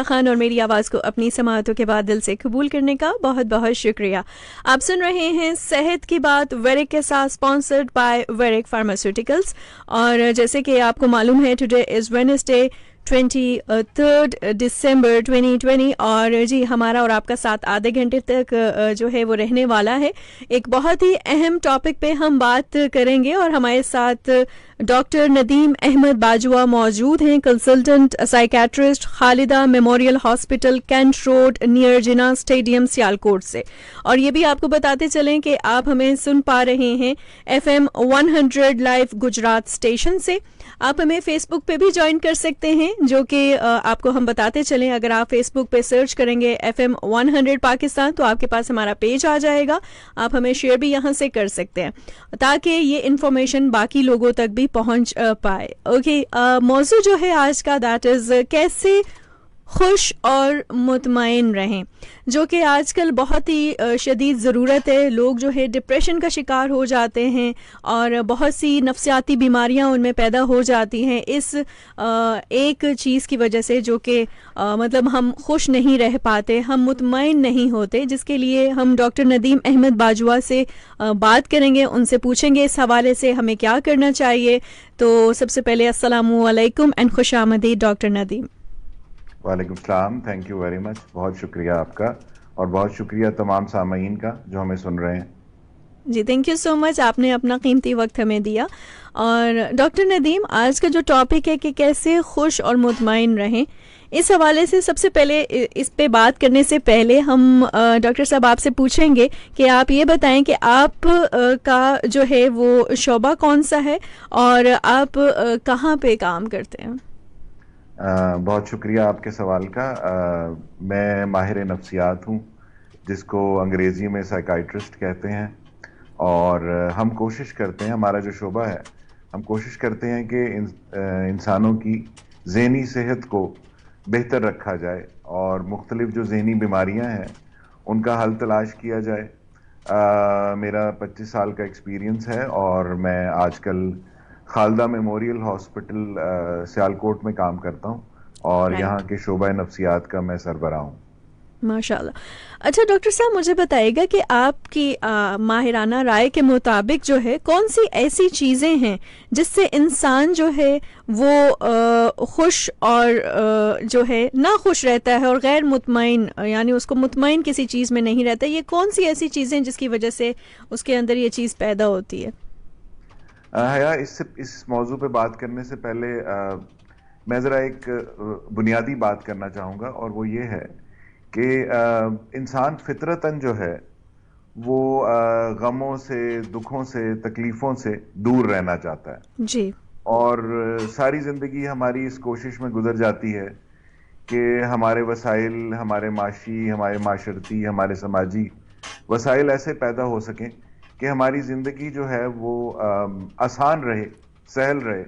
خان اور میری آواز کو اپنی سماعتوں کے بعد دل سے قبول کرنے کا بہت بہت شکریہ. آپ سن رہے ہیں صحت کی بات ویرک کے ساتھ، اسپانسرڈ بائی ویرک فارماسیوٹیکلس. اور جیسے کہ آپ کو معلوم ہے ٹوڈے از وینسڈے 23 دسمبر 2020، اور جی ہمارا اور آپ کا ساتھ آدھے گھنٹے تک جو ہے وہ رہنے والا ہے. ایک بہت ہی اہم ٹاپک پہ ہم بات کریں گے، اور ہمارے ساتھ ڈاکٹر ندیم احمد باجوہ موجود ہیں، consultant psychiatrist, Khalida memorial hospital, Cantt road, near Jinnah stadium, Sialkot سے. اور یہ بھی آپ کو بتاتے چلیں کہ آپ ہمیں سن پا رہے ہیں FM 100 لائیو گجرات اسٹیشن سے. آپ ہمیں فیس بک پہ بھی جوائن کر سکتے ہیں، جو کہ آپ کو ہم بتاتے چلیں، اگر آپ فیس بک پہ سرچ کریں گے FM 100 پاکستان تو آپ کے پاس ہمارا پیج آ جائے گا. آپ ہمیں شیئر بھی یہاں سے کر سکتے ہیں تاکہ یہ انفارمیشن باقی لوگوں تک بھی پہنچ پائے. اوکے، موضوع جو ہے آج کا دیٹ از کیسے خوش اور مطمئن رہیں، جو کہ آج کل بہت ہی شدید ضرورت ہے. لوگ جو ہے ڈپریشن کا شکار ہو جاتے ہیں اور بہت سی نفسیاتی بیماریاں ان میں پیدا ہو جاتی ہیں اس ایک چیز کی وجہ سے، جو کہ مطلب ہم خوش نہیں رہ پاتے، ہم مطمئن نہیں ہوتے، جس کے لیے ہم ڈاکٹر ندیم احمد باجوہ سے بات کریں گے، ان سے پوچھیں گے اس حوالے سے ہمیں کیا کرنا چاہیے. تو سب سے پہلے السلام علیکم اینڈ خوش آمدید ڈاکٹر ندیم. وعلیکم السلام، تھینک یو ویری مچ. بہت شکریہ آپ کا، اور بہت شکریہ تمام سامعین کا جو ہمیں سن رہے ہیں. جی تھینک یو سو مچ، آپ نے اپنا قیمتی وقت ہمیں دیا. اور ڈاکٹر ندیم، آج کا جو ٹاپک ہے کہ کیسے خوش اور مطمئن رہیں، اس حوالے سے سب سے پہلے اس پہ بات کرنے سے پہلے ہم ڈاکٹر صاحب آپ سے پوچھیں گے کہ آپ یہ بتائیں کہ آپ کا جو ہے وہ شعبہ کون سا ہے اور آپ کہاں پہ کام کرتے ہیں؟ بہت شکریہ آپ کے سوال کا. میں ماہر نفسیات ہوں، جس کو انگریزی میں سائیکائٹرسٹ کہتے ہیں. اور ہم کوشش کرتے ہیں، ہمارا جو شعبہ ہے، ہم کوشش کرتے ہیں کہ انسانوں کی ذہنی صحت کو بہتر رکھا جائے اور مختلف جو ذہنی بیماریاں ہیں ان کا حل تلاش کیا جائے. میرا 25 سال کا ایکسپیرینس ہے، اور میں آج کل خالدہ میموریل ہاسپٹل سیالکوٹ میں کام کرتا ہوں، اور Right. یہاں کے شعبہ نفسیات کا میں سربراہ ہوں. ماشاء اللہ. اچھا ڈاکٹر صاحب، مجھے بتائیے گا کہ آپ کی ماہرانہ رائے کے مطابق جو ہے کون سی ایسی چیزیں ہیں جس سے انسان جو ہے وہ خوش اور جو ہے نہ خوش رہتا ہے اور غیر مطمئن، یعنی اس کو مطمئن کسی چیز میں نہیں رہتا. یہ کون سی ایسی چیزیں جس کی وجہ سے اس کے اندر یہ چیز پیدا ہوتی ہے؟ حیا، اس موضوع پہ بات کرنے سے پہلے میں ذرا ایک بنیادی بات کرنا چاہوں گا، اور وہ یہ ہے کہ انسان فطرتاً جو ہے وہ غموں سے، دکھوں سے، تکلیفوں سے دور رہنا چاہتا ہے. جی. اور ساری زندگی ہماری اس کوشش میں گزر جاتی ہے کہ ہمارے وسائل، ہمارے معاشی، ہمارے معاشرتی، ہمارے سماجی وسائل ایسے پیدا ہو سکیں کہ ہماری زندگی جو ہے وہ آسان رہے، سہل رہے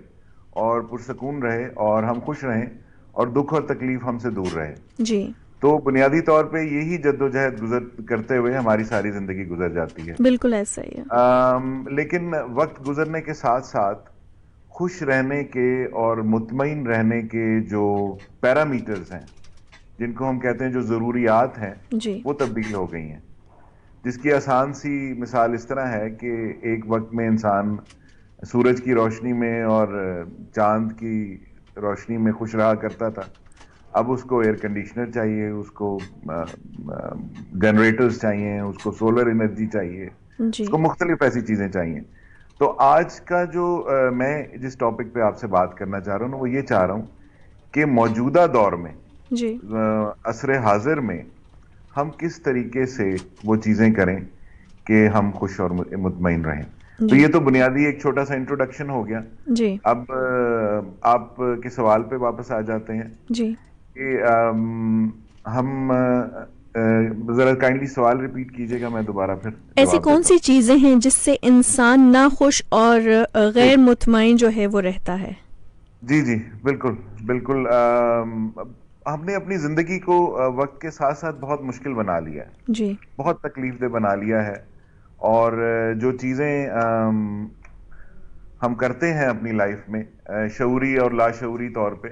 اور پرسکون رہے، اور ہم خوش رہیں، اور دکھ اور تکلیف ہم سے دور رہے. جی تو بنیادی طور پہ یہی جد و جہد گزر کرتے ہوئے ہماری ساری زندگی گزر جاتی ہے. بالکل ایسا ہی ہے. لیکن وقت گزرنے کے ساتھ ساتھ خوش رہنے کے اور مطمئن رہنے کے جو پیرامیٹرز ہیں، جن کو ہم کہتے ہیں جو ضروریات ہیں، جی. وہ تبدیل ہو گئی ہیں. جس کی آسان سی مثال اس طرح ہے کہ ایک وقت میں انسان سورج کی روشنی میں اور چاند کی روشنی میں خوش رہا کرتا تھا. اب اس کو ایئر کنڈیشنر چاہیے، اس کو جنریٹرز چاہیے، اس کو سولر انرجی چاہیے، اس جی. کو مختلف ایسی چیزیں چاہیے. تو آج کا جو میں جس ٹاپک پہ آپ سے بات کرنا چاہ رہا ہوں، وہ یہ چاہ رہا ہوں کہ موجودہ دور میں، جی. عصر حاضر میں، ہم کس طریقے سے وہ چیزیں کریں کہ ہم خوش اور مطمئن رہیں. تو جی. یہ تو بنیادی ایک چھوٹا سا انٹروڈکشن ہو گیا. جی. اب آپ کے سوال پہ واپس آ جاتے ہیں جی. کہ ہم ذرا کائنڈلی سوال ریپیٹ کیجیے گا، میں دوبارہ پھر ایسی جواب کون دیتا سی چیزیں ہیں جس سے انسان ناخوش اور غیر ہوں. مطمئن جو ہے وہ رہتا ہے؟ جی جی، بالکل بالکل. ہم نے اپنی زندگی کو وقت کے ساتھ ساتھ بہت مشکل بنا لیا ہے، جی. بہت تکلیف دہ بنا لیا ہے. اور جو چیزیں ہم کرتے ہیں اپنی لائف میں شعوری اور لاشعوری طور پہ،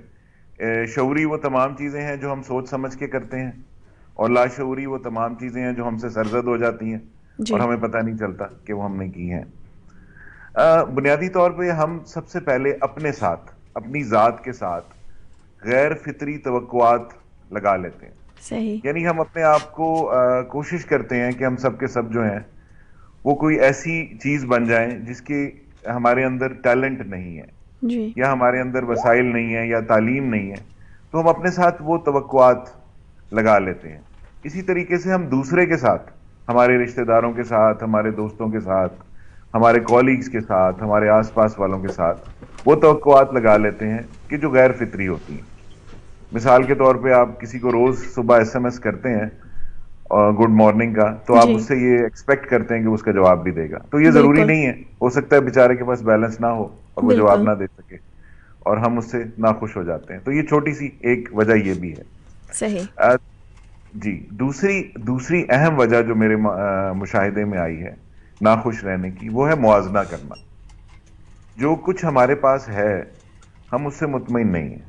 شعوری وہ تمام چیزیں ہیں جو ہم سوچ سمجھ کے کرتے ہیں، اور لاشعوری وہ تمام چیزیں ہیں جو ہم سے سرزد ہو جاتی ہیں اور جی ہمیں پتہ نہیں چلتا کہ وہ ہم نے کی ہیں۔ بنیادی طور پہ ہم سب سے پہلے اپنے ساتھ، اپنی ذات کے ساتھ غیر فطری توقعات لگا لیتے ہیں۔ صحیح یعنی ہم اپنے آپ کو کوشش کرتے ہیں کہ ہم سب کے سب جو ہیں وہ کوئی ایسی چیز بن جائیں جس کی ہمارے اندر ٹیلنٹ نہیں ہے، جی یا ہمارے اندر وسائل نہیں ہیں، یا تعلیم نہیں ہے، تو ہم اپنے ساتھ وہ توقعات لگا لیتے ہیں۔ اسی طریقے سے ہم دوسرے کے ساتھ، ہمارے رشتہ داروں کے ساتھ، ہمارے دوستوں کے ساتھ، ہمارے کولیگز کے ساتھ، ہمارے آس پاس والوں کے ساتھ وہ توقعات لگا لیتے ہیں کہ جو غیر فطری ہوتی ہیں۔ مثال کے طور پہ آپ کسی کو روز صبح ایس ایم ایس کرتے ہیں گڈ مارننگ کا، تو آپ جی اس سے یہ ایکسپیکٹ کرتے ہیں کہ اس کا جواب بھی دے گا، تو یہ ضروری بالکل نہیں ہے، ہو سکتا ہے بیچارے کے پاس بیلنس نہ ہو اور وہ جواب بالکل نہ دے سکے، اور ہم اس سے ناخوش ہو جاتے ہیں۔ تو یہ چھوٹی سی ایک وجہ یہ بھی ہے۔ صحیح آ، جی، دوسری اہم وجہ جو میرے مشاہدے میں آئی ہے ناخوش رہنے کی، وہ ہے موازنہ کرنا۔ جو کچھ ہمارے پاس ہے ہم اس سے مطمئن نہیں ہیں،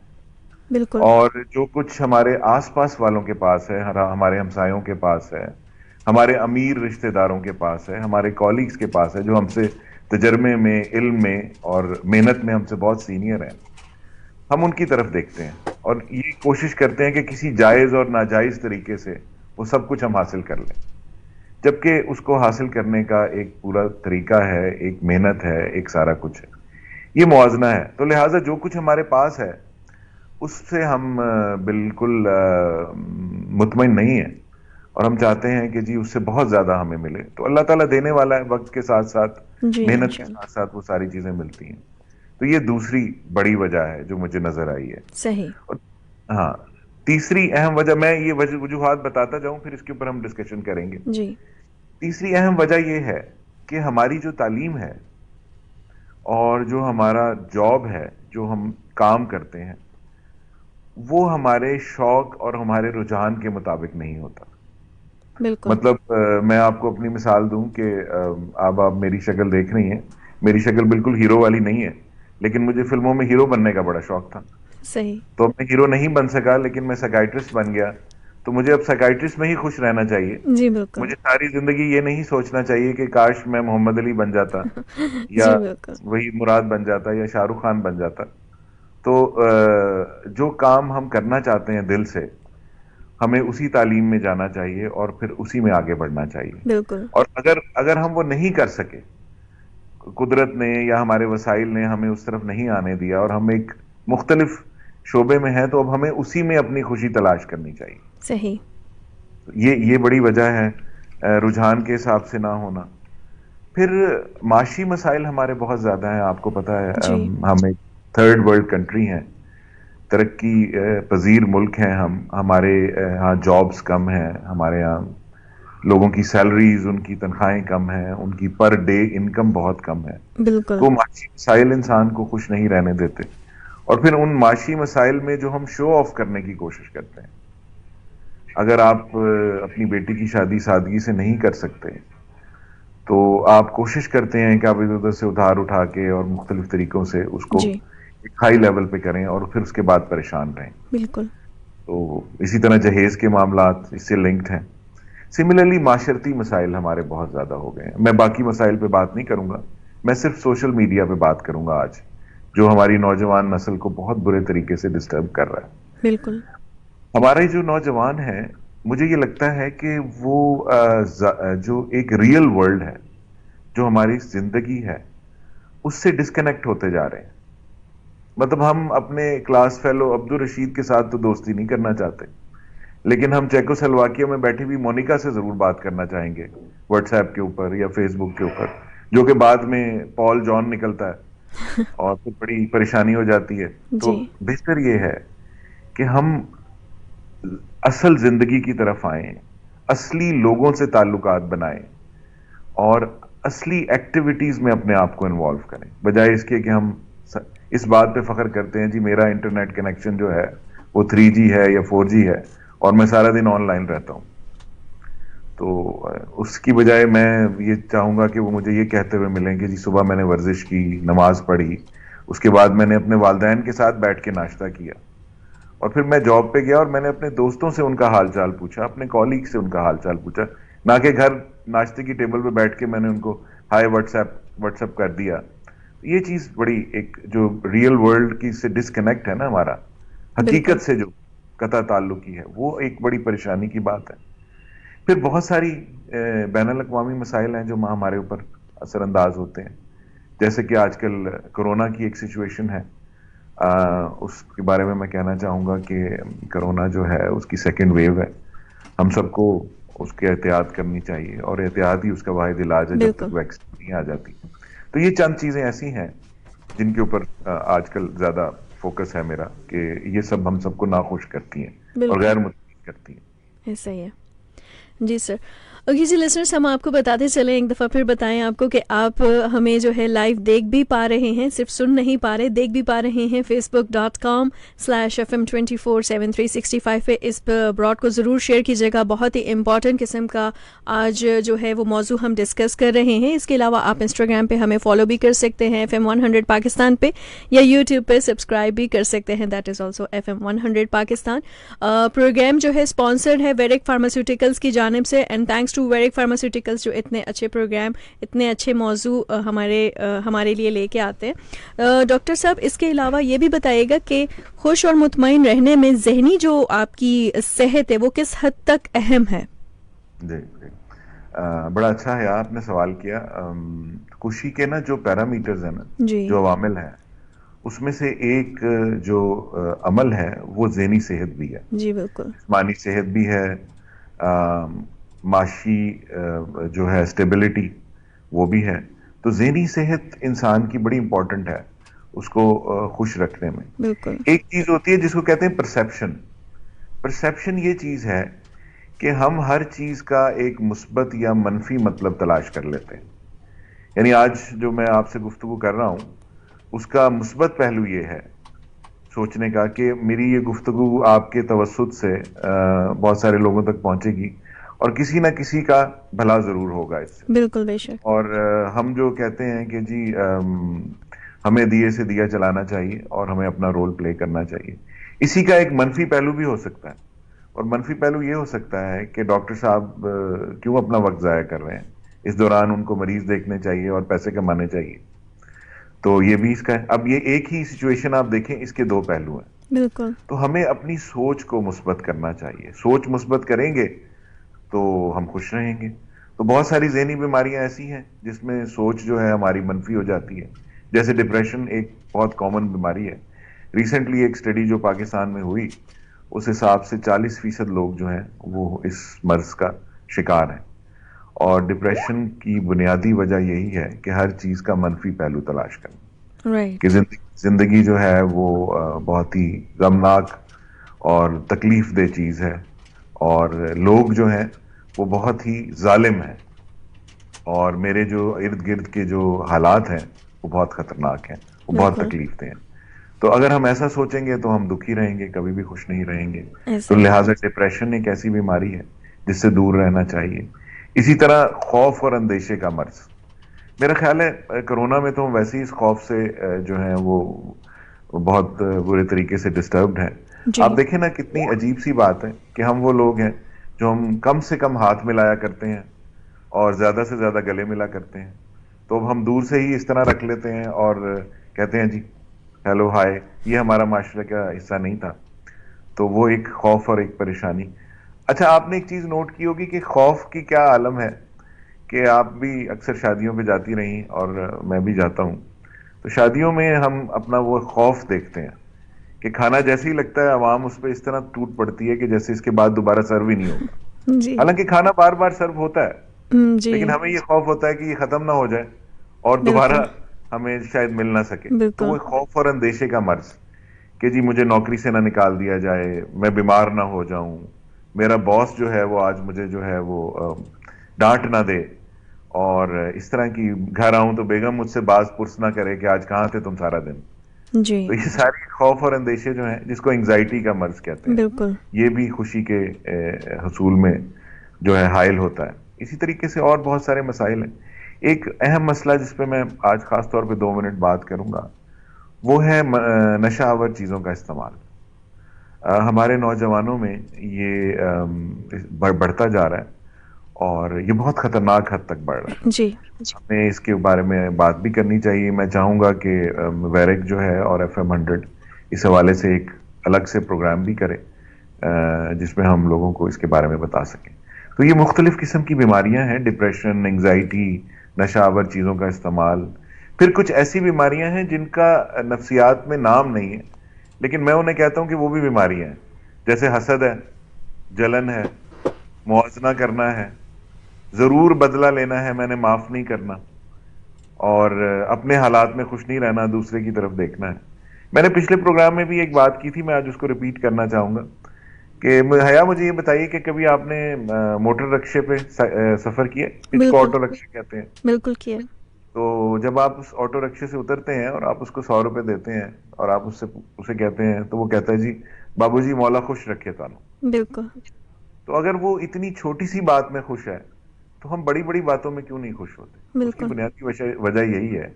بالکل اور جو کچھ ہمارے آس پاس والوں کے پاس ہے، ہمارے ہمسایوں کے پاس ہے، ہمارے امیر رشتہ داروں کے پاس ہے، ہمارے کولیگز کے پاس ہے جو ہم سے تجربے میں، علم میں اور محنت میں ہم سے بہت سینئر ہیں، ہم ان کی طرف دیکھتے ہیں اور یہ کوشش کرتے ہیں کہ کسی جائز اور ناجائز طریقے سے وہ سب کچھ ہم حاصل کر لیں، جبکہ اس کو حاصل کرنے کا ایک پورا طریقہ ہے، ایک محنت ہے، ایک سارا کچھ ہے۔ یہ موازنہ ہے۔ تو لہٰذا جو کچھ ہمارے پاس ہے اس سے ہم بالکل مطمئن نہیں ہیں، اور ہم چاہتے ہیں کہ جی اس سے بہت زیادہ ہمیں ملے۔ تو اللہ تعالیٰ دینے والا ہے، وقت کے ساتھ ساتھ، جی محنت کے انشاء اللہ ساتھ ساتھ وہ ساری چیزیں ملتی ہیں۔ تو یہ دوسری بڑی وجہ ہے جو مجھے نظر آئی ہے۔ صحیح اور ہاں، تیسری اہم وجہ، میں یہ وجوہات بتاتا جاؤں پھر اس کے اوپر ہم ڈسکشن کریں گے۔ جی تیسری اہم وجہ یہ ہے کہ ہماری جو تعلیم ہے اور جو ہمارا جاب ہے، جو ہم کام کرتے ہیں، وہ ہمارے شوق اور ہمارے رجحان کے مطابق نہیں ہوتا۔ بالکل مطلب میں آپ کو اپنی مثال دوں کہ اب آپ میری شکل دیکھ رہی ہیں، میری شکل بالکل ہیرو والی نہیں ہے، لیکن مجھے فلموں میں ہیرو بننے کا بڑا شوق تھا، صحیح تو میں ہیرو نہیں بن سکا، لیکن میں سائیکائٹرسٹ بن گیا، تو مجھے اب سائیکائٹرسٹ میں ہی خوش رہنا چاہیے۔ جی بالکل مجھے ساری زندگی یہ نہیں سوچنا چاہیے کہ کاش میں محمد علی بن جاتا، یا جی بالکل وہی مراد بن جاتا، یا شاہ رخ خان بن جاتا۔ تو جو کام ہم کرنا چاہتے ہیں دل سے، ہمیں اسی تعلیم میں جانا چاہیے اور پھر اسی میں آگے بڑھنا چاہیے۔ بالکل اور اگر ہم وہ نہیں کر سکے، قدرت نے یا ہمارے وسائل نے ہمیں اس طرف نہیں آنے دیا، اور ہم ایک مختلف شعبے میں ہیں، تو اب ہمیں اسی میں اپنی خوشی تلاش کرنی چاہیے۔ صحیح یہ بڑی وجہ ہے رجحان کے حساب سے نہ ہونا۔ پھر معاشی مسائل ہمارے بہت زیادہ ہیں، آپ کو پتہ ہے جی ہم ایک تھرڈ ورلڈ کنٹری ہیں، ترقی پذیر ملک ہیں ہم، ہمارے ہاں جابز کم ہیں، ہمارے ہاں لوگوں کی سیلریز، ان کی تنخواہیں کم ہیں، ان کی پر ڈے انکم بہت کم ہے، بالکل تو معاشی مسائل انسان کو خوش نہیں رہنے دیتے۔ اور پھر ان معاشی مسائل میں جو ہم شو آف کرنے کی کوشش کرتے ہیں، اگر آپ اپنی بیٹی کی شادی سادگی سے نہیں کر سکتے تو آپ کوشش کرتے ہیں کہ آپ ادھر ادھر سے ادھار اٹھا کے اور مختلف طریقوں سے اس کو جی ایک ہائی لیول پہ کریں، اور پھر اس کے بعد پریشان رہیں۔ بالکل تو اسی طرح جہیز کے معاملات اس سے لنکڈ ہیں۔ سملرلی معاشرتی مسائل ہمارے بہت زیادہ ہو گئے ہیں۔ میں باقی مسائل پہ بات نہیں کروں گا، میں صرف سوشل میڈیا پہ بات کروں گا آج، جو ہماری نوجوان نسل کو بہت برے طریقے سے ڈسٹرب کر رہا ہے۔ بالکل ہمارے جو نوجوان ہیں، مجھے یہ لگتا ہے کہ وہ جو ایک ریئل ورلڈ ہے، جو ہماری زندگی ہے، اس سے ڈسکنیکٹ ہوتے جا رہے ہیں۔ مطلب ہم اپنے کلاس فیلو عبد الرشید کے ساتھ تو دوستی نہیں کرنا چاہتے، لیکن ہم چیکو سلواکیہ میں بیٹھی ہوئی مونیکا سے ضرور بات کرنا چاہیں گے، واٹس ایپ کے اوپر یا فیس بک کے اوپر، جو کہ بعد میں پال جان نکلتا ہے اور پھر بڑی پریشانی ہو جاتی ہے۔ تو جی بہتر یہ ہے کہ ہم اصل زندگی کی طرف آئیں، اصلی لوگوں سے تعلقات بنائیں، اور اصلی ایکٹیویٹیز میں اپنے آپ کو انوالو کریں، بجائے اس کے کہ ہم اس بات پہ فخر کرتے ہیں جی میرا انٹرنیٹ کنیکشن جو ہے وہ 3G ہے یا 4G ہے اور میں سارا دن آن لائن رہتا ہوں۔ تو اس کی بجائے میں یہ چاہوں گا کہ وہ مجھے یہ کہتے ہوئے ملیں کہ جی صبح میں نے ورزش کی، نماز پڑھی، اس کے بعد میں نے اپنے والدین کے ساتھ بیٹھ کے ناشتہ کیا، اور پھر میں جاب پہ گیا اور میں نے اپنے دوستوں سے ان کا حال چال پوچھا, اپنے کالیگ سے ان کا حال چال پوچھا, نہ کہ گھر ناشتے کی ٹیبل پہ بیٹھ کے میں نے ان کو ہائے واٹس ایپ کر دیا. یہ چیز بڑی ایک جو ریئل ورلڈ کی سے ڈسکنیکٹ ہے نا ہمارا, بالکل حقیقت سے جو قطع تعلقی ہے, وہ ایک بڑی پریشانی کی بات ہے. پھر بہت ساری بین الاقوامی مسائل ہیں جو ہمارے اوپر اثر انداز ہوتے ہیں, جیسے کہ آج کل کرونا کی ایک سچویشن ہے. اس کے بارے میں کہنا چاہوں گا کہ کرونا جو ہے اس کی سیکنڈ ویو ہے, ہم سب کو اس کی احتیاط کرنی چاہیے, اور احتیاط ہی اس کا واحد علاج ہے جب بالکل تک ویکسین نہیں آ جاتی. تو یہ چند چیزیں ایسی ہیں جن کے اوپر آج کل زیادہ فوکس ہے میرا, کہ یہ سب ہم سب کو ناخوش کرتی ہیں اور بالکل غیر مطمئن کرتی ہیں. ایسا ہی ہے. جی سر. اوکے جی لسنرس, ہم آپ کو بتاتے چلیں, ایک دفعہ پھر بتائیں آپ کو کہ آپ ہمیں جو ہے لائیو دیکھ بھی پا رہے ہیں, صرف سن نہیں پا رہے, دیکھ بھی پا رہے ہیں facebook.com/FM24/7 365 پہ. اس براڈ کو ضرور شیئر کیجیے گا, بہت ہی امپورٹنٹ قسم کا آج جو ہے وہ موضوع ہم ڈسکس کر رہے ہیں. اس کے علاوہ آپ انسٹاگرام پہ ہمیں فالو بھی کر سکتے ہیں FM 100 پاکستان پہ, یا یوٹیوب پہ سبسکرائب بھی کر سکتے ہیں, that is also FM 100 Pakistan. Programme جو ہے اسپانسرڈ ہے ویرک فارماسیوٹیکلس کی جانب سے, and thanks to Werrick pharmaceuticals جو اتنے اچھے پروگرام, اتنے اچھے موضوع ہمارے لیے لے کے آتے ہیں. ڈاکٹر صاحب, اس کے علاوہ یہ بھی بتائیے گا کہ خوش اور مطمئن رہنے میں ذہنی جو آپ کی صحت ہے وہ کس حد تک اہم ہے؟ جی بڑا اچھا ہے آپ نے سوال کیا. خوشی کے نا جو پیرامیٹرز ہیں نا, جی جو عوامل ہیں, اس میں سے ایک جو عمل ہے وہ ذہنی صحت بھی ہے. جی بالکل. جسمانی صحت بھی ہے, معاشی جو ہے اسٹیبلٹی وہ بھی ہے. تو ذہنی صحت انسان کی بڑی امپورٹنٹ ہے اس کو خوش رکھنے میں. بالکل. ایک چیز ہوتی ہے جس کو کہتے ہیں پرسیپشن. پرسیپشن یہ چیز ہے کہ ہم ہر چیز کا ایک مثبت یا منفی مطلب تلاش کر لیتے ہیں. یعنی آج جو میں آپ سے گفتگو کر رہا ہوں اس کا مثبت پہلو یہ ہے سوچنے کا کہ میری یہ گفتگو آپ کے توسط سے بہت سارے لوگوں تک پہنچے گی, اور کسی نہ کسی کا بھلا ضرور ہوگا اس سے. بالکل بے شک. اور ہم جو کہتے ہیں کہ جی ہمیں دیے سے دیا چلانا چاہیے اور ہمیں اپنا رول پلے کرنا چاہیے, اسی کا ایک منفی پہلو بھی ہو سکتا ہے. اور منفی پہلو یہ ہو سکتا ہے کہ ڈاکٹر صاحب کیوں اپنا وقت ضائع کر رہے ہیں, اس دوران ان کو مریض دیکھنے چاہیے اور پیسے کمانے چاہیے. تو یہ بھی اس کا ہے. اب یہ ایک ہی سچویشن آپ دیکھیں, اس کے دو پہلو ہیں. بالکل. تو ہمیں اپنی سوچ کو مثبت کرنا چاہیے. سوچ مثبت کریں گے تو ہم خوش رہیں گے. تو بہت ساری ذہنی بیماریاں ایسی ہیں جس میں سوچ جو ہے ہماری منفی ہو جاتی ہے, جیسے ڈپریشن ایک بہت کامن بیماری ہے. ریسنٹلی ایک اسٹڈی جو پاکستان میں ہوئی, اس حساب سے 40% لوگ جو ہیں وہ اس مرض کا شکار ہیں. اور ڈپریشن کی بنیادی وجہ یہی ہے کہ ہر چیز کا منفی پہلو تلاش کرنا. رائٹ. کہ زندگی جو ہے وہ بہت ہی غمناک اور تکلیف دہ چیز ہے, اور لوگ جو ہیں وہ بہت ہی ظالم ہیں, اور میرے جو ارد گرد کے جو حالات ہیں وہ بہت خطرناک ہیں, وہ بہت تکلیف دہ ہیں. تو اگر ہم ایسا سوچیں گے تو ہم دکھی رہیں گے, کبھی بھی خوش نہیں رہیں گے. تو لہٰذا ڈپریشن ایک ایسی بیماری ہے جس سے دور رہنا چاہیے. اسی طرح خوف اور اندیشے کا مرض, میرا خیال ہے کرونا میں تو ہم ویسے ہی اس خوف سے جو ہیں وہ بہت برے طریقے سے ڈسٹربڈ ہیں. آپ دیکھیں نا کتنی عجیب سی بات ہے کہ ہم وہ لوگ ہیں جو ہم کم سے کم ہاتھ ملایا کرتے ہیں اور زیادہ سے زیادہ گلے ملا کرتے ہیں. تو اب ہم دور سے ہی اس طرح رکھ لیتے ہیں اور کہتے ہیں جی ہیلو ہائے. یہ ہمارا معاشرے کا حصہ نہیں تھا. تو وہ ایک خوف اور ایک پریشانی. اچھا, آپ نے ایک چیز نوٹ کی ہوگی کہ خوف کی کیا عالم ہے, کہ آپ بھی اکثر شادیوں پہ جاتی رہیں اور میں بھی جاتا ہوں. تو شادیوں میں ہم اپنا وہ خوف دیکھتے ہیں کہ کھانا جیسے ہی لگتا ہے عوام اس پہ اس طرح ٹوٹ پڑتی ہے کہ جیسے اس کے بعد دوبارہ سرو ہی نہیں ہوگا. حالانکہ کھانا بار بار سرو ہوتا ہے, لیکن ہمیں یہ خوف ہوتا ہے کہ یہ ختم نہ ہو جائے اور دوبارہ ہمیں شاید مل نہ سکے. تو وہ خوف اور اندیشے کا مرض کہ جی مجھے نوکری سے نہ نکال دیا جائے, میں بیمار نہ ہو جاؤں, میرا باس جو ہے وہ آج مجھے جو ہے وہ ڈانٹ نہ دے, اور اس طرح کی گھر آؤں تو بیگم مجھ سے باز پرس نہ کرے کہ آج کہاں تھے تم سارا دن. جی. تو یہ ساری خوف اور اندیشے جو ہیں جس کو انگزائٹی کا مرض کہتے ہیں, بالکل, یہ بھی خوشی کے حصول میں جو ہے حائل ہوتا ہے. اسی طریقے سے اور بہت سارے مسائل ہیں. ایک اہم مسئلہ جس پہ میں آج خاص طور پہ 2 منٹ بات کروں گا وہ ہے نشہ آور چیزوں کا استعمال. ہمارے نوجوانوں میں یہ بڑھتا جا رہا ہے اور یہ بہت خطرناک حد تک بڑھ رہا ہے. جی ہمیں اس کے بارے میں بات بھی کرنی چاہیے. میں چاہوں گا کہ ویرک جو ہے اور FM100 اس حوالے سے ایک الگ سے پروگرام بھی کرے جس میں ہم لوگوں کو اس کے بارے میں بتا سکیں. تو یہ مختلف قسم کی بیماریاں ہیں، ڈپریشن، انگزائٹی، نشہ آور چیزوں کا استعمال. پھر کچھ ایسی بیماریاں ہیں جن کا نفسیات میں نام نہیں ہے لیکن میں انہیں کہتا ہوں کہ وہ بھی بیماریاں ہیں، جیسے حسد ہے، جلن ہے، موازنہ کرنا ہے، ضرور بدلہ لینا ہے، میں نے معاف نہیں کرنا، اور اپنے حالات میں خوش نہیں رہنا، دوسرے کی طرف دیکھنا ہے. میں نے پچھلے پروگرام میں بھی ایک بات کی تھی، میں آج اس کو ریپیٹ کرنا چاہوں گا کہ حیا مجھے یہ بتائیے کہ کبھی آپ نے موٹر رکشے پہ سفر کیا، اس کو بالکل آٹو رکشے کہتے ہیں. بالکل کیا. تو جب آپ اس آٹو رکشے سے اترتے ہیں اور آپ اس کو 100 روپے دیتے ہیں اور آپ اسے کہتے ہیں تو وہ کہتا ہے جی بابو جی مولا خوش رکھے تانوں. بالکل تو اگر وہ اتنی چھوٹی سی بات میں خوش ہے تو ہم بڑی بڑی باتوں میں کیوں نہیں خوش ہوتے؟ اس کی بالکل بنیادی وجہ یہی ہے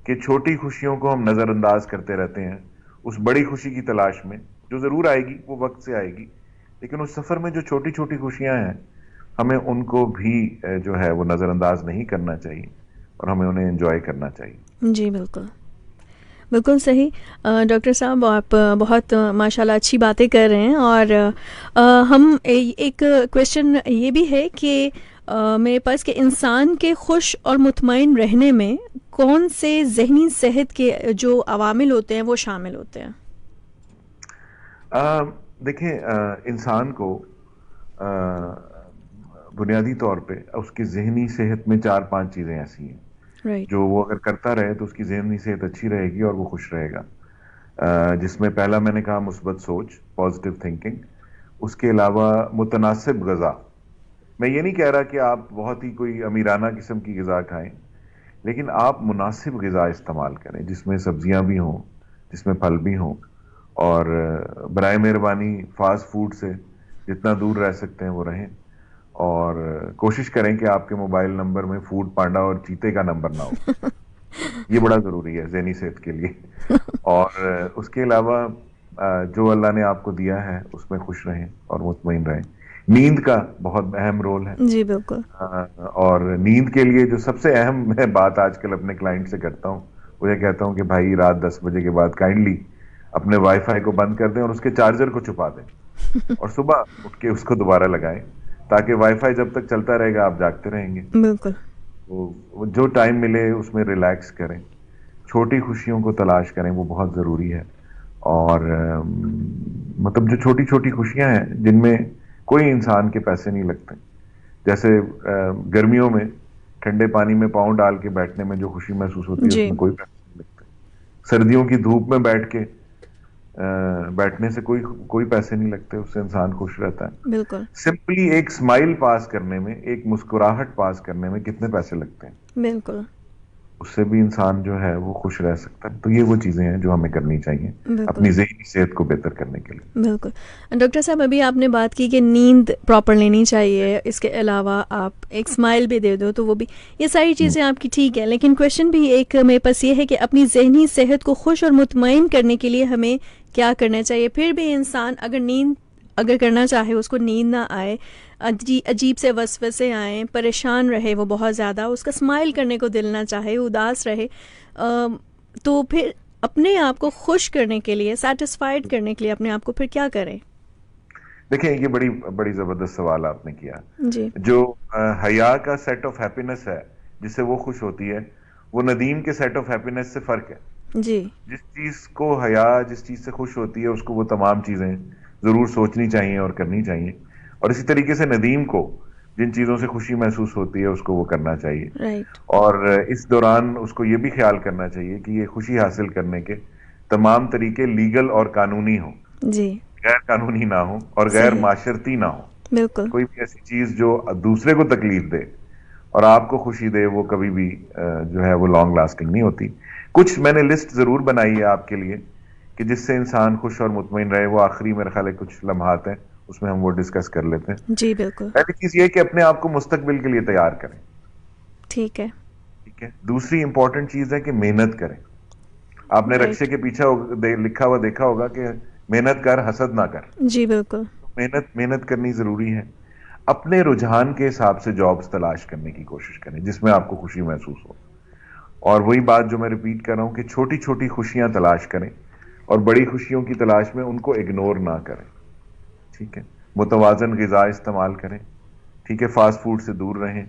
کہ چھوٹی خوشیوں کو ہم نظر انداز کرتے رہتے ہیں اس بڑی خوشی کی تلاش میں جو ضرور آئے گی، وہ وقت سے آئے گی، لیکن اس سفر میں جو چھوٹی چھوٹی خوشیاں ہیں ہمیں ان کو بھی جو ہے وہ نظر انداز نہیں کرنا چاہیے اور ہمیں انہیں انجوائے کرنا چاہیے. جی بالکل بالکل صحیح. ڈاکٹر صاحب آپ بہت ماشاءاللہ اچھی باتیں کر رہے ہیں، اور ہم ایک کویشچن یہ بھی ہے کہ میرے پاس کہ انسان کے خوش اور مطمئن رہنے میں کون سے ذہنی صحت کے جو عوامل ہوتے ہیں وہ شامل ہوتے ہیں؟ دیکھیں انسان کو بنیادی طور پہ اس کی ذہنی صحت میں 4-5 چیزیں ایسی ہیں رائٹ. جو وہ اگر کرتا رہے تو اس کی ذہنی صحت اچھی رہے گی اور وہ خوش رہے گا. جس میں پہلا میں نے کہا مثبت سوچ، پازیٹیو تھنکنگ. اس کے علاوہ متناسب غذا. میں یہ نہیں کہہ رہا کہ آپ بہت ہی کوئی امیرانہ قسم کی غذا کھائیں، لیکن آپ مناسب غذا استعمال کریں جس میں سبزیاں بھی ہوں، جس میں پھل بھی ہوں، اور برائے مہربانی فاسٹ فوڈ سے جتنا دور رہ سکتے ہیں وہ رہیں، اور کوشش کریں کہ آپ کے موبائل نمبر میں فوڈ پانڈا اور چیتے کا نمبر نہ ہو. یہ بڑا ضروری ہے ذہنی صحت کے لیے. اور اس کے علاوہ جو اللہ نے آپ کو دیا ہے اس میں خوش رہیں اور مطمئن رہیں. نیند کا بہت اہم رول ہے. جی بالکل. اور نیند کے لیے جو سب سے اہم میں بات آج کل اپنے کلائنٹ سے کرتا ہوں وہ یہ کہتا ہوں کہ بھائی رات 10 بجے کے بعد کائنڈلی اپنے وائی فائی کو بند کر دیں اور اس کے چارجر کو چھپا دیں اور صبح اٹھ کے اس کو دوبارہ لگائیں تاکہ وائی فائی جب تک چلتا رہے گا آپ جاگتے رہیں گے. بالکل. وہ جو ٹائم ملے اس میں ریلیکس کریں، چھوٹی خوشیوں کو تلاش کریں، وہ بہت ضروری ہے. اور مطلب جو چھوٹی چھوٹی خوشیاں ہیں جن میں کوئی انسان کے پیسے نہیں لگتے، جیسے گرمیوں میں ٹھنڈے پانی میں پاؤں ڈال کے بیٹھنے میں جو خوشی محسوس ہوتی ہے جی اس میں کوئی پیسے نہیں لگتے. سردیوں کی دھوپ میں بیٹھنے سے کوئی پیسے نہیں لگتے، اس سے انسان خوش رہتا ہے. بالکل. سمپلی ایک اسمائل پاس کرنے میں، ایک مسکراہٹ پاس کرنے میں کتنے پیسے لگتے ہیں، بالکل. اس سے بھی انسان جو ہے وہ خوش رہ سکتا ہے. تو یہ وہ چیزیں ہیں جو ہمیں کرنی چاہیے اپنی ذہنی صحت کو بہتر کرنے کے لیے. بالکل. ڈاکٹر صاحب ابھی آپ نے بات کی کہ نیند پراپر لینی چاہیے، اس کے علاوہ آپ ایک اسمائل بھی دے دو تو وہ بھی، یہ ساری چیزیں آپ کی ٹھیک ہے، لیکن کویشچن بھی ایک میرے پاس یہ ہے کہ اپنی ذہنی صحت کو خوش اور مطمئن کرنے کے لیے ہمیں کیا کرنا چاہیے؟ پھر بھی انسان اگر کرنا چاہے اس کو نیند نہ آئے، عجیب سے وسوسے آئیں، پریشان رہے وہ بہت زیادہ، اس کا اسمائل کرنے کو دل نہ چاہے، اداس رہے، تو پھر اپنے آپ کو خوش کرنے کے لیے، سیٹسفائیڈ کرنے کے لیے اپنے آپ کو پھر کیا کریں؟ دیکھیں یہ بڑی زبردست سوال آپ نے کیا. جی. جو حیا کا سیٹ آف ہیپینس ہے جس سے وہ خوش ہوتی ہے وہ ندیم کے سیٹ آف ہیپینس سے فرق ہے. جی. جس چیز کو حیا جس چیز سے خوش ہوتی ہے اس کو وہ تمام چیزیں ضرور سوچنی چاہیے اور کرنی چاہیے، اور اسی طریقے سے ندیم کو جن چیزوں سے خوشی محسوس ہوتی ہے اس کو وہ کرنا چاہیے. رائٹ. اور اس دوران اس کو یہ بھی خیال کرنا چاہیے کہ یہ خوشی حاصل کرنے کے تمام طریقے لیگل اور قانونی ہوں، جی. غیر قانونی نہ ہوں اور غیر معاشرتی نہ ہوں. بالکل. کوئی بھی ایسی چیز جو دوسرے کو تکلیف دے اور آپ کو خوشی دے وہ کبھی بھی جو ہے وہ لانگ لاسٹنگ نہیں ہوتی. کچھ میں نے لسٹ ضرور بنائی ہے آپ کے لیے کہ جس سے انسان خوش اور مطمئن رہے. وہ آخری میرے خیال ہے کچھ لمحات ہیں اس میں ہم وہ ڈسکس کر لیتے ہیں. جی بالکل. پہلی چیز یہ کہ اپنے آپ کو مستقبل کے لیے تیار کریں. ٹھیک ہے. ٹھیک ہے. دوسری امپورٹنٹ چیز ہے کہ محنت کریں. آپ نے رکشے کے پیچھے لکھا ہوا دیکھا ہوگا کہ محنت کر حسد نہ کر. جی بالکل. محنت کرنی ضروری ہے. اپنے رجحان کے حساب سے جابز تلاش کرنے کی کوشش کریں جس میں آپ کو خوشی محسوس ہو. اور وہی بات جو میں ریپیٹ کر رہا ہوں کہ چھوٹی چھوٹی خوشیاں تلاش کریں اور بڑی خوشیوں کی تلاش میں ان کو اگنور نہ کریں. ٹھیک ہے. متوازن غذا استعمال کریں. ٹھیک ہے. فاسٹ فوڈ سے دور رہیں.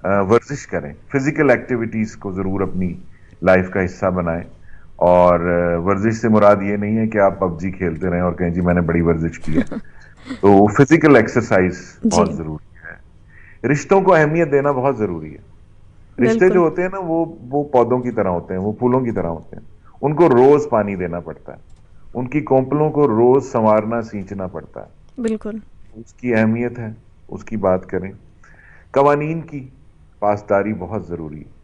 ورزش کریں. فزیکل ایکٹیویٹیز کو ضرور اپنی لائف کا حصہ بنائیں. اور ورزش سے مراد یہ نہیں ہے کہ آپ پب جی کھیلتے رہیں اور کہیں جی میں نے بڑی ورزش کی ہے. تو فزیکل ایکسرسائز بہت ضروری ہے. رشتوں کو اہمیت دینا بہت ضروری ہے. رشتے جو ہوتے ہیں نا وہ پودوں کی طرح ہوتے ہیں, وہ پھولوں کی طرح ہوتے ہیں. ان کو روز پانی دینا پڑتا ہے. ان کی کونپلوں کو روز سنوارنا سینچنا پڑتا ہے. بالکل. اس کی اہمیت ہے, اس کی بات کریں. قوانین کی پاسداری بہت ضروری ہے.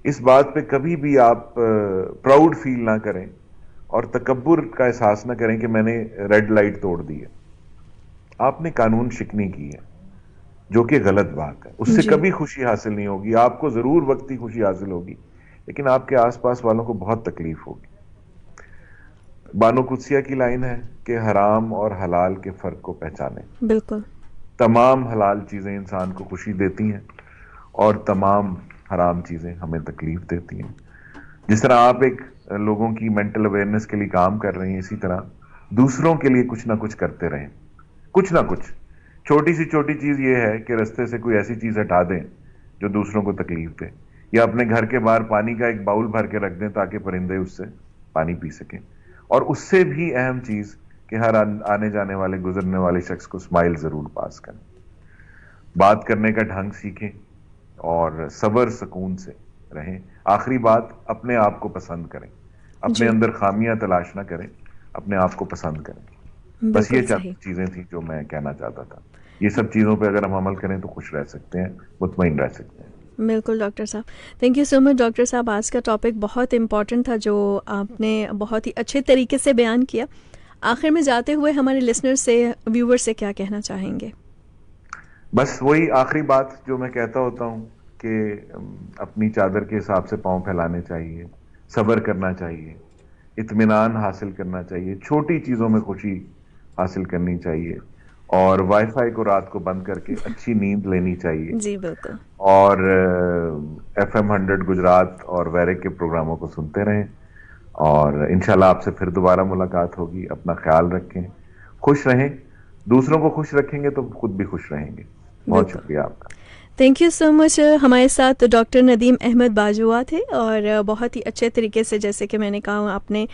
اس بات پہ کبھی بھی آپ پراؤڈ فیل نہ کریں اور تکبر کا احساس نہ کریں کہ میں نے ریڈ لائٹ توڑ دی ہے. آپ نے قانون شکنی کی ہے جو کہ غلط بات ہے. اس سے کبھی خوشی حاصل نہیں ہوگی. آپ کو ضرور وقتی خوشی حاصل ہوگی لیکن آپ کے آس پاس والوں کو بہت تکلیف ہوگی. بانو قدسیہ کی لائن ہے کہ حرام اور حلال کے فرق کو پہچانیں. بالکل. تمام حلال چیزیں انسان کو خوشی دیتی ہیں اور تمام حرام چیزیں ہمیں تکلیف دیتی ہیں. جس طرح آپ ایک لوگوں کی مینٹل اویئرنس کے لیے کام کر رہی ہیں, اسی طرح دوسروں کے لیے کچھ نہ کچھ کرتے رہیں. کچھ نہ کچھ چھوٹی سی چھوٹی چیز یہ ہے کہ رستے سے کوئی ایسی چیز ہٹا دیں جو دوسروں کو تکلیف دے, یا اپنے گھر کے باہر پانی کا ایک باؤل بھر کے رکھ دیں تاکہ پرندے اس سے پانی پی سکیں. اور اس سے بھی اہم چیز کہ ہر آنے جانے والے گزرنے والے شخص کو اسمائل ضرور پاس کریں. بات کرنے کا ڈھنگ سیکھیں اور صبر سکون سے رہیں. آخری بات, اپنے آپ کو پسند کریں. اپنے اندر خامیاں تلاش نہ کریں, اپنے آپ کو پسند کریں. بس یہ چند چیزیں تھیں جو میں کہنا چاہتا تھا. یہ سب چیزوں پہ اگر ہم عمل کریں تو خوش رہ سکتے ہیں, مطمئن رہ سکتے ہیں. بالکل ڈاکٹر صاحب, thank you so much doctor صاحب. آج کا ٹاپک بہت امپورٹنٹ تھا جو آپ نے بہت ہی اچھے طریقے سے بیان کیا. آخر میں جاتے ہوئے ہمارے لسنر سے, ویور سے کیا کہنا چاہیں گے؟ بس وہی آخری بات جو میں کہتا ہوتا ہوں کہ اپنی چادر کے حساب سے پاؤں پھیلانے چاہیے, صبر کرنا چاہیے, اطمینان حاصل کرنا چاہیے, چھوٹی چیزوں میں خوشی حاصل کرنی چاہیے, اور وائی فائی کو رات کو بند کر کے اچھی نیند لینی چاہیے. جی بالکل. اور ایف ایم 100 گجرات اور ویرک کے پروگراموں کو سنتے رہیں, اور انشاءاللہ آپ سے پھر دوبارہ ملاقات ہوگی. اپنا خیال رکھیں, خوش رہیں. دوسروں کو خوش رکھیں گے تو خود بھی خوش رہیں گے. بہت شکریہ آپ کا. تھینک یو سو مچ. ہمارے ساتھ ڈاکٹر ندیم احمد باجوہ تھے, اور بہت ہی اچھے طریقے سے, جیسے کہ میں نے کہا, آپ نے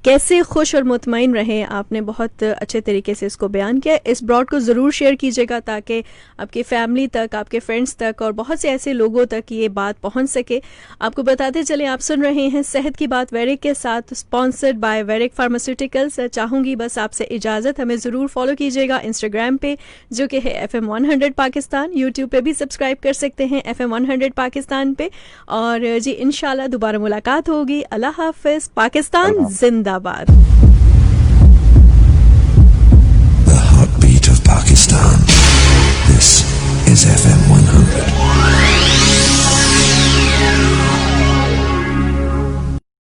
کیسے خوش اور مطمئن رہیں, آپ نے بہت اچھے طریقے سے اس کو بیان کیا. اس براڈ کو ضرور شیئر کیجیے گا تاکہ آپ کی فیملی تک, آپ کے فرینڈس تک اور بہت سے ایسے لوگوں تک یہ بات پہنچ سکے. آپ کو بتاتے چلیں, آپ سن رہے ہیں صحت کی بات ویرک کے ساتھ, اسپانسرڈ بائی ویرک فارماسیوٹیکلس. چاہوں گی بس آپ سے اجازت, ہمیں ضرور فالو کیجیے گا انسٹاگرام پہ جو کہ ہے FM 100 پاکستان. یوٹیوب پہ بھی سبسکرائب کر سکتے ہیں FM 100 پاکستان پہ. اور جی انشاءاللہ دوبارہ ملاقات ہوگی. اللہ حافظ. پاکستان زندہ باد.